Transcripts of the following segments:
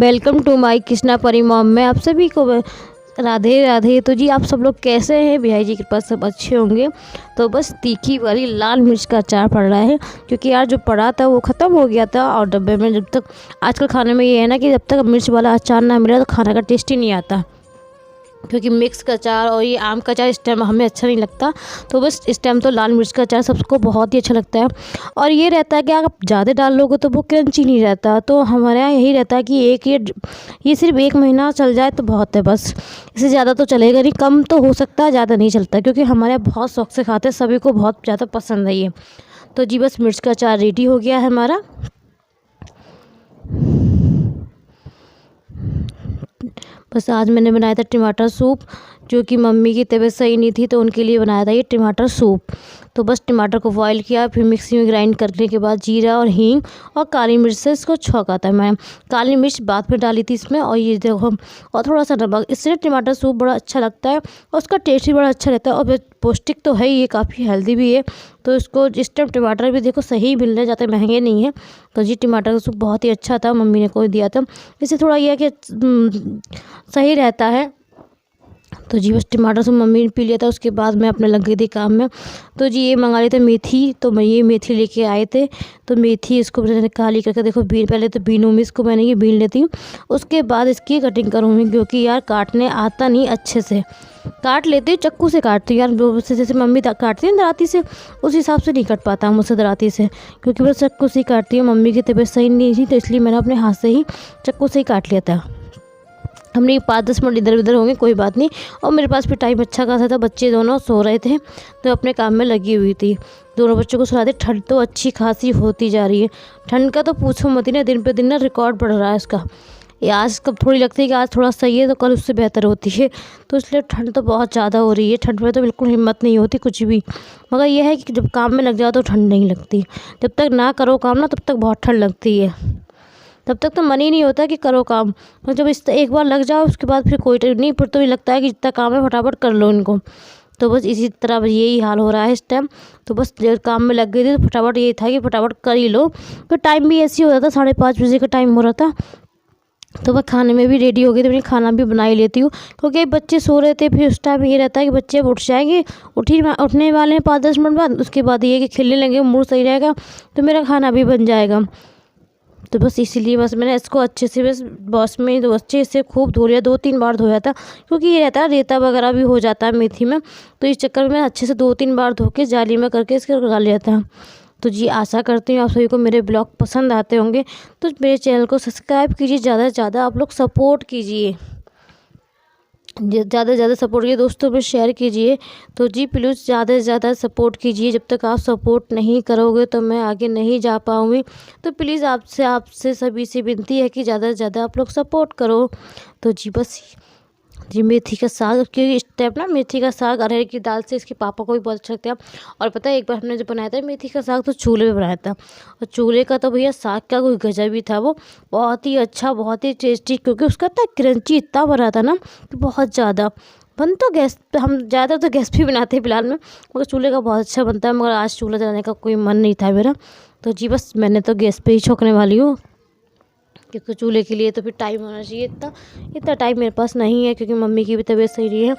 Welcome to my Krishna परी mom में आप सभी को राधे राधे। तो जी आप सब लोग कैसे हैं? बिहारी जी के पास सब अच्छे होंगे। तो बस तीखी वाली लाल मिर्च का अचार पड़ रहा है, क्योंकि यार जो पड़ा था वो ख़त्म हो गया था। और डब्बे में जब तक आजकल खाने में ये है ना कि जब तक मिर्च वाला अचार ना मिला तो खाने का टेस्ट ही नहीं आता, क्योंकि मिक्स का अचार और ये आम का अचार इस टाइम हमें अच्छा नहीं लगता। तो बस इस टाइम तो लाल मिर्च का अचार सबको बहुत ही अच्छा लगता है। और ये रहता है कि आप ज़्यादा डाल लोगे तो वो क्रंची नहीं रहता। तो हमारे यहाँ यही रहता है कि ये सिर्फ 1 महीना चल जाए तो बहुत है बस, इससे ज़्यादा तो चलेगा नहीं। कम तो हो सकता है, ज़्यादा नहीं चलता, क्योंकि हमारे यहाँ बहुत शौक से खाते हैं, सभी को बहुत ज़्यादा पसंद है ये। तो जी बस मिर्च का अचार रेडी हो गया है हमारा। बस आज मैंने बनाया था टमाटर सूप, जो कि मम्मी की तबीयत सही नहीं थी तो उनके लिए बनाया था ये टमाटर सूप। तो बस टमाटर को बॉईल किया, फिर मिक्सी में ग्राइंड करने के बाद जीरा और हींग और काली मिर्च से इसको छौंका था। मैं काली मिर्च बाद में डाली थी इसमें, और ये देखो, और थोड़ा सा नमक। इससे टमाटर सूप बड़ा अच्छा लगता है और उसका टेस्ट भी बड़ा अच्छा रहता है। और पौष्टिक तो है ही, ये काफ़ी हेल्दी भी है। तो इसको इस टाइम टमाटर भी देखो सही मिल रहे, ज़्यादा महंगे नहीं है। तो जी टमाटर का सूप बहुत ही अच्छा था, मम्मी ने कोई दिया था। इससे थोड़ा ये है कि सही रहता है। तो जी बस टमाटर सूप मम्मी ने पी लिया था, उसके बाद मैं अपने लग गई थी काम में। तो जी ये मंगा लिए थे मेथी, तो मैं ये मेथी लेके आए थे। तो मेथी इसको मैंने काली करके देखो बीन, पहले तो बीनूँ में इसको मैंने ये बीन लेती हूँ, उसके बाद इसकी कटिंग करूँगी, क्योंकि यार काटने आता नहीं अच्छे से। काट लेती हूँ, चाकू से काटती हूँ यार, जैसे मम्मी काटती है दराती से, उस हिसाब से नहीं कट पाता मुझसे दराती से, क्योंकि मैं चाकू से ही काटती हूँ। मम्मी की तबीयत सही नहीं थी तो इसलिए मैंने अपने हाथ से ही चाकू से ही काट लिया था। हमने 5-10 मिनट इधर उधर होंगे, कोई बात नहीं। और मेरे पास भी टाइम अच्छा खासा था, बच्चे दोनों सो रहे थे तो अपने काम में लगी हुई थी। दोनों बच्चों को सुला दी। ठंड तो अच्छी खासी होती जा रही है, ठंड का तो पूछो मत ही ना, दिन पे दिन ना रिकॉर्ड बढ़ रहा है इसका। ये आज कब थोड़ी लगती है कि आज थोड़ा सही है तो कल उससे बेहतर होती है। तो इसलिए ठंड तो बहुत ज़्यादा हो रही है, ठंड में तो बिल्कुल हिम्मत नहीं होती कुछ भी। मगर यह है कि जब काम में लग जाओ तो ठंड नहीं लगती, जब तक ना करो काम ना तब तक बहुत ठंड लगती है, तब तक तो मन ही नहीं होता कि करो काम। और जब इस एक बार लग जाओ उसके बाद फिर कोई नहीं, फिर तो ये लगता है कि जितना काम है फटाफट कर लो इनको। तो बस इसी तरह बस यही हाल हो रहा है इस टाइम। तो बस काम में लग गई थी तो फटाफट ये था कि फटाफट कर ही लो। तो टाइम भी ऐसे ही हो रहा था, 5:30 बजे का टाइम हो रहा था। तो मैं खाने में भी रेडी हो गई थी, मैंने खाना भी बना ही लेती हूँ, क्योंकि बच्चे सो रहे थे। फिर उस टाइम ये रहता है कि बच्चे अब उठ जाएंगे, उठने वाले हैं 5-10 मिनट बाद, उसके बाद ये कि खेलने लगे, मूड सही रहेगा तो मेरा खाना भी बन जाएगा। तो बस इसीलिए बस मैंने इसको अच्छे से बस बॉस में तो अच्छे से खूब धो लिया, 2-3 बार धोया था, क्योंकि ये रहता है रेता वगैरह भी हो जाता है मेथी में। तो इस चक्कर में अच्छे से 2-3 बार धो के जाली में करके इसके लगा लिया था। तो जी आशा करती हूँ आप सभी को मेरे ब्लॉग पसंद आते होंगे। तो मेरे चैनल को सब्सक्राइब कीजिए, ज़्यादा से ज़्यादा आप लोग सपोर्ट कीजिए, ज़्यादा से ज़्यादा सपोर्ट कीजिए, दोस्तों में शेयर कीजिए। तो जी प्लीज़ ज़्यादा से ज़्यादा सपोर्ट कीजिए, जब तक आप सपोर्ट नहीं करोगे तो मैं आगे नहीं जा पाऊँगी। तो प्लीज़ आपसे सभी से विनती है कि ज़्यादा से ज़्यादा आप लोग सपोर्ट करो। तो जी बस जी मेथी का साग, क्योंकि इस टाइप ना मेथी का साग अरहर की दाल से इसके पापा को भी बहुत अच्छा लगता है। और पता है एक बार हमने जब बनाया था मेथी का साग तो चूल्हे पे बनाया था, और चूल्हे का तो भैया साग का कोई गजब ही था, वो बहुत ही अच्छा, बहुत ही टेस्टी, क्योंकि उसका इतना क्रंची इतना बना था ना कि बहुत ज़्यादा। बन तो गैस पे, हम ज़्यादा तो गैस पे ही बनाते हैं फिलहाल में, मगर चूल्हे का बहुत अच्छा बनता है। मगर आज चूल्हा जलाने का कोई मन नहीं था मेरा, तो जी बस मैंने तो गैस पे ही छोंकने वाली हूँ, क्योंकि चूल्हे के लिए तो फिर टाइम होना चाहिए। इतना टाइम मेरे पास नहीं है, क्योंकि मम्मी की भी तबीयत सही नहीं है।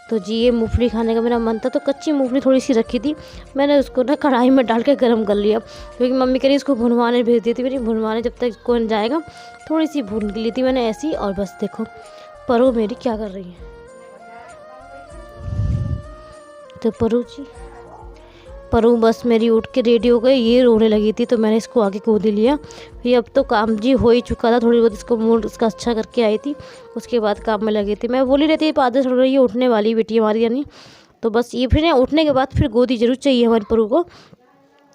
तो जी ये मूंगफली खाने का मेरा मन था, तो कच्ची मूंगफली थोड़ी सी रखी थी, मैंने उसको ना कढ़ाई में डाल के गर्म कर लिया, क्योंकि मम्मी कह रही इसको भुनवाने भेज दी थी। मेरी भुनवाने जब तक कौन जाएगा, थोड़ी सी भून ली थी मैंने ऐसी। और बस देखो परो मेरी क्या कर रही है। तो परू बस मेरी उठ के रेडी हो गई, ये रोने लगी थी तो मैंने इसको आगे कूद लिया। फिर अब तो काम जी हो ही चुका था, थोड़ी बहुत इसको मूड इसका अच्छा करके आई थी, उसके बाद काम में लगी थी। मैं बोली रहती 5-10 मिनट ये उठने वाली बेटी हमारी यानी। तो बस ये फिर उठने के बाद फिर गोदी जरूर चाहिए हमारी परू को,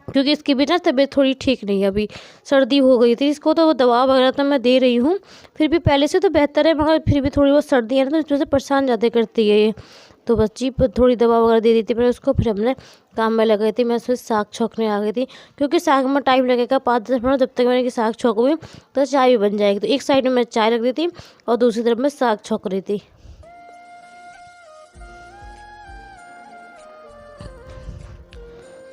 क्योंकि इसकी भी ना तबीयत थोड़ी ठीक नहीं है, अभी सर्दी हो गई थी इसको। तो वो दवा वगैरह तो मैं दे रही हूँ, फिर भी पहले से तो बेहतर है, मगर फिर भी थोड़ी बहुत सर्दी है ना तो इसमें से परेशान ज़्यादा करती है ये। तो बच्ची पर थोड़ी दवा वगैरह दे दी थी मैंने उसको, फिर हमने काम में लग गई थी। मैं उसमें साग छोंकने आ गई थी, क्योंकि साग में टाइम लगेगा 5-10 मिनट, जब तक मैंने कि साग छोंकूँगी तो चाय भी बन जाएगी। तो एक साइड में मैं चाय रख दी थी और दूसरी तरफ मैं साग छोंक रही थी।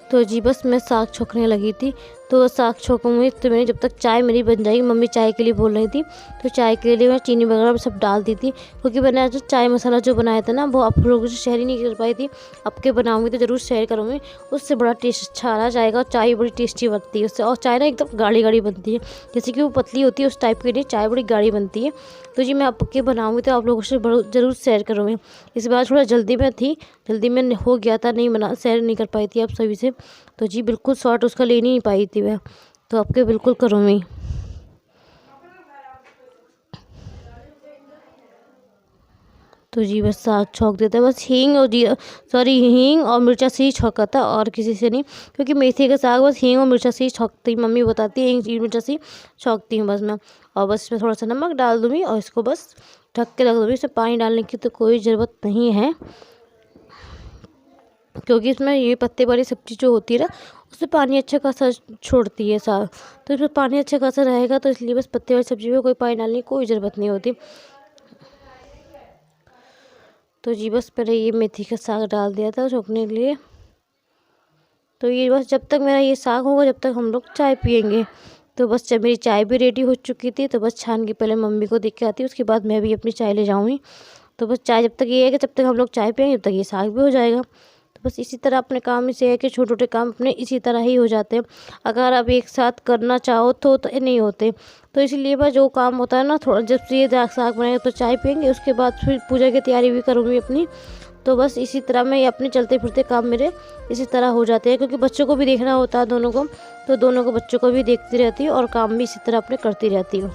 तो जी बस मैं साग छोंकने लगी थी। तो वो साग छोकूँगी। तो मैंने जब तक चाय मेरी बन जाएगी, मम्मी चाय के लिए बोल रही थी, तो चाय के लिए मैं चीनी वगैरह सब डाल दी थी, क्योंकि मैंने जो चाय मसाला जो बनाया था ना, वो आप लोगों से शेयर ही नहीं कर पाई थी। अब के बनाऊँगी तो ज़रूर शेयर करूँगी, उससे बड़ा टेस्ट अच्छा आ जाएगा। और चाय बड़ी टेस्टी बनती है उससे, और चाय ना एकदम गाढ़ी गाढ़ी बनती है, जैसे कि वो पतली होती है उस टाइप की नहीं, चाय बड़ी गाढ़ी बनती है। तो जी मैं अब के बनाऊँगी तो आप लोगों से ज़रूर शेयर करूँगी। इस बार थोड़ा जल्दी में थी, जल्दी में हो गया था, नहीं बना शेयर नहीं कर पाई थी आप सभी से। तो जी बिल्कुल शॉर्ट उसका ले नहीं पाई थी मैं, तो आपके बिल्कुल करूँगी। तो जी बस साग छौंक देता है, बस हींग और जीरा, सॉरी हींग और मिर्चा से ही छौंका था, और किसी से नहीं, क्योंकि मेथी का साग बस हींग और मिर्चा से ही छौंकती, मम्मी बताती है हींग मिर्चा से ही छौंकती हूँ बस मैं। और बस इसमें थोड़ा सा नमक डाल दूँगी और इसको बस ढक के रख दूँगी। इसमें पानी डालने की तो कोई ज़रूरत नहीं है, क्योंकि इसमें ये पत्ते वाली सब्ज़ी जो होती है ना, उससे पानी अच्छा खासा छोड़ती है साग, तो इसमें पानी अच्छा खासा रहेगा, तो इसलिए बस पत्ते वाली सब्ज़ी में कोई पानी डालने की कोई ज़रूरत नहीं होती। तो जी बस पहले ये मेथी का साग डाल दिया था छोंकने के लिए। तो ये बस जब तक मेरा ये साग होगा, जब तक हम लोग चाय पियेंगे। तो बस जब मेरी चाय भी रेडी हो चुकी थी, तो बस छान के पहले मम्मी को देख के आती, उसके बाद मैं भी अपनी चाय ले जाऊँगी। तो बस चाय जब तक ये है कि जब तक हम लोग चाय पियेंगे, तब तक ये साग भी हो जाएगा। तो बस इसी तरह अपने काम से है कि छोटे छोटे काम अपने इसी तरह ही हो जाते हैं। अगर आप एक साथ करना चाहो तो ये नहीं होते। तो इसलिए बस जो काम होता है ना, थोड़ा जब से ये साग बनेगा तो चाय पियेंगे, उसके बाद फिर पूजा की तैयारी भी करूँगी अपनी। तो बस इसी तरह मैं ये अपने चलते फिरते काम मेरे इसी तरह हो जाते हैं, क्योंकि बच्चों को भी देखना होता है दोनों को, तो दोनों को बच्चों को भी देखती रहती हूँ और काम भी इसी तरह अपने करती रहती हूँ।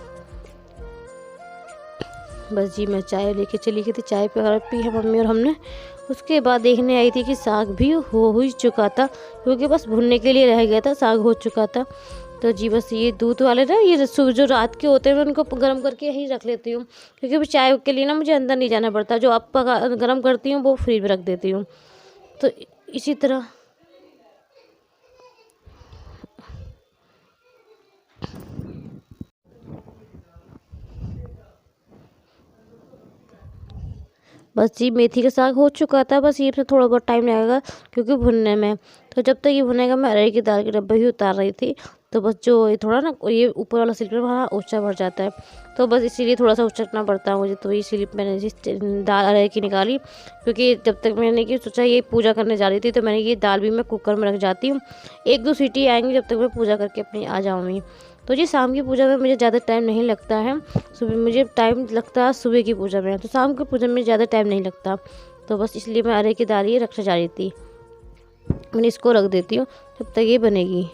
बस जी मैं चाय लेके चली गई थी, चाय वगैरह पी है मम्मी और हमने। उसके बाद देखने आई थी कि साग भी हो ही चुका था, क्योंकि बस भुनने के लिए रह गया था, साग हो चुका था। तो जी बस ये दूध वाले ना, ये जो रात के होते हैं मैं उनको गर्म करके यहीं रख लेती हूँ, क्योंकि फिर चाय के लिए ना मुझे अंदर नहीं जाना पड़ता, जो आप गर्म करती हूँ वो फ्रिज में रख देती हूँ। तो इसी तरह बस जी मेथी का साग हो चुका था, बस ये थोड़ा बहुत टाइम लगेगा क्योंकि भुनने में। तो जब तक ये भुनेगा मैं अरहर की दाल की डब्बा ही उतार रही थी। तो बस जो ये थोड़ा ना ये ऊपर वाला सिलेंडर वहाँ ऊंचा भर जाता है, तो बस इसीलिए थोड़ा सा उचकना पड़ता है मुझे। तो इसीलिए मैंने जिस दाल अरहर की निकाली, क्योंकि जब तक मैंने कि सोचा ये पूजा करने जा रही थी, तो मैंने ये दाल भी मैं कुकर में रख जाती हूँ, 1-2 सीटी आएंगी जब तक मैं पूजा करके अपनी आ जाऊँगी। तो जी शाम की पूजा में मुझे ज़्यादा टाइम नहीं लगता है, सुबह मुझे टाइम लगता है सुबह की पूजा में, तो शाम की पूजा में ज़्यादा टाइम नहीं लगता। तो बस इसलिए मैं अरहर की दाल ये रखने जा रही थी, मैंने इसको रख देती हूँ जब तक ये बनेगी।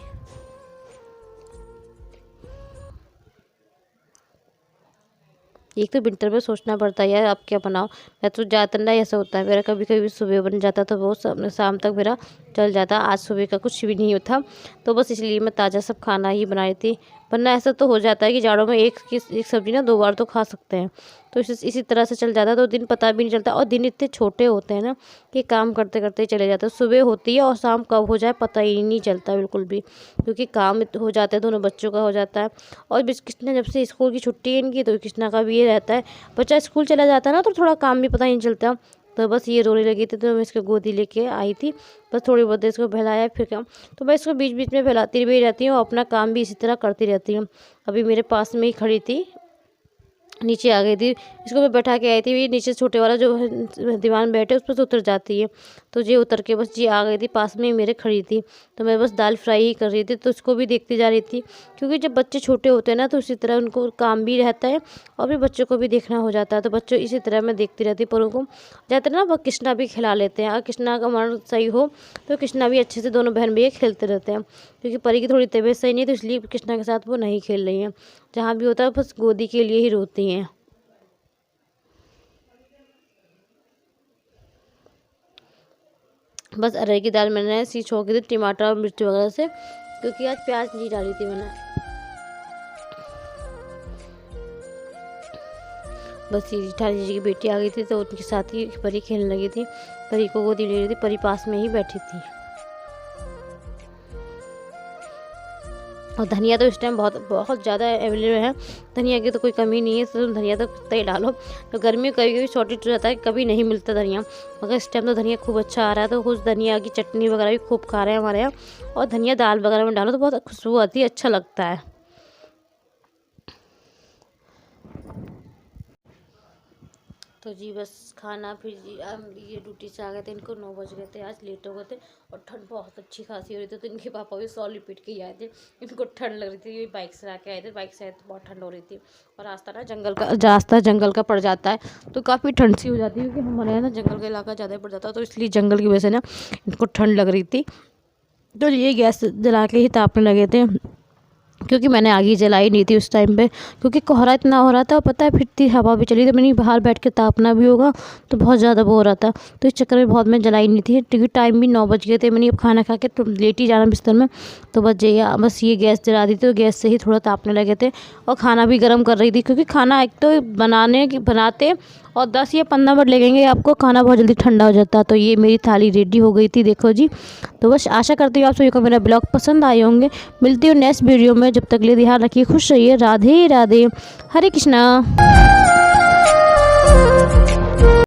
एक तो विंटर में सोचना पड़ता है यार आप क्या बनाओ, मैं तो ज़्यादातर ना ऐसा होता है मेरा, कभी कभी सुबह बन जाता तो वो शाम तक मेरा चल जाता। आज सुबह का कुछ भी नहीं था, तो बस इसलिए मैं ताज़ा सब खाना ही बनाई थी। वरना ऐसा तो हो जाता है कि जाड़ों में एक सब्ज़ी ना 2 बार तो खा सकते हैं, तो इसी तरह से चल जाता है, तो दिन पता भी नहीं चलता। और दिन इतने छोटे होते हैं ना कि काम करते करते चले जाते हैं, सुबह होती है और शाम कब हो जाए पता ही नहीं चलता बिल्कुल भी, क्योंकि काम हो जाते हैं, दोनों बच्चों का हो जाता है। और कृष्णा जब से स्कूल की छुट्टी है इनकी, तो कृष्णा का भी ये रहता है, बच्चा स्कूल चला जाता है ना तो थोड़ा काम भी पता नहीं चलता। तो बस ये रोने लगी थी, तो मैं इसको गोदी लेके आई थी, बस थोड़ी बहुत देर इसको बहलाया फिर काम। तो मैं इसको बीच बीच में बहलाती भी रहती हूँ और अपना काम भी इसी तरह करती रहती हूँ। अभी मेरे पास में ही खड़ी थी, नीचे आ गई थी, इसको मैं बैठा के आई थी, ये नीचे छोटे वाला जो दीवान में बैठे उस पर से उतर जाती है, तो ये उतर के बस ये आ गई थी, पास में ही मेरे खड़ी थी। तो मैं बस दाल फ्राई ही कर रही थी, तो इसको भी देखती जा रही थी, क्योंकि जब बच्चे छोटे होते हैं ना तो इसी तरह उनको काम भी रहता है और फिर बच्चों को भी देखना हो जाता है। तो बच्चों इसी तरह मैं देखती रहती, पर उनको ज़्यादातर ना वो कृष्णा भी खिला लेते हैं, अगर कृष्णा का मन सही हो तो कृष्णा भी अच्छे से दोनों बहन भैया खेलते रहते हैं, क्योंकि परी की थोड़ी तबीयत सही नहीं है, तो इसलिए कृष्णा के साथ वो नहीं खेल रही हैं। जहाँ भी होता है बस गोदी के लिए ही रोती हैं। बस अरहर की दाल मैंने ऐसी छोंकी थी टमाटर और मिर्च वगैरह से, क्योंकि आज प्याज नहीं डाली थी मैंने। बस ये जेठानी जी की बेटी आ गई थी, तो उनके साथ ही परी खेलने लगी थी, परी को गोदी ले रही थी, परी पास में ही बैठी थी। और धनिया तो इस टाइम बहुत बहुत ज़्यादा अवेलेबल है, धनिया की तो कोई कमी नहीं है, तो धनिया तो कितना ही डालो। तो गर्मी में कभी कभी शॉर्टेज हो जाता है, कभी नहीं मिलता धनिया, मगर इस टाइम तो धनिया खूब अच्छा आ रहा है। तो कुछ धनिया की चटनी वगैरह भी खूब खा रहे हैं हमारे यहाँ। और धनिया दाल वगैरह में डालो तो बहुत खुशबू आती है, अच्छा लगता है। तो जी बस खाना फिर जी ये ड्यूटी से आ गए थे, इनको 9 बज गए थे, आज लेट हो गए थे। और ठंड बहुत अच्छी खासी हो रही थी, तो इनके पापा भी 100 लिपट के ही आए थे, इनको ठंड लग रही थी, ये बाइक से आके आए थे, बाइक से आए तो बहुत ठंड हो रही थी। और रास्ता जंगल का पड़ जाता है, तो काफ़ी ठंड सी हो जाती है, क्योंकि हमारे यहाँ ना जंगल का इलाका ज़्यादा पड़ जाता है, तो इसलिए जंगल की वजह से ना इनको ठंड लग रही थी। तो ये गैस जला के ही तापने लगे थे, क्योंकि मैंने आग ही जलाई नहीं थी उस टाइम पे, क्योंकि कोहरा इतना हो रहा था। और पता है फिर थी हवा भी चली, तो मैंने बाहर बैठ के तापना भी होगा, तो बहुत ज़्यादा वो हो रहा था। तो इस चक्कर में बहुत मैं जलाई नहीं थी, क्योंकि टाइम भी 9 बज गए थे। मैंने अब खाना खा के तो लेट ही जाना बिस्तर में, तो बस ये गैस जला दी थी, तो गैस से ही थोड़ा तापने लगे थे। और खाना भी गर्म कर रही थी, क्योंकि खाना एक तो बनाते और 10 या 15 मिनट लगेंगे आपको, खाना बहुत जल्दी ठंडा हो जाता है। तो ये मेरी थाली रेडी हो गई थी, देखो जी। तो बस आशा करती हूँ आप सभी को मेरा ब्लॉग पसंद आए होंगे। मिलती हूँ नेक्स्ट वीडियो में, जब तक के लिए ध्यान रखिए, खुश रहिए, राधे राधे, हरे कृष्णा।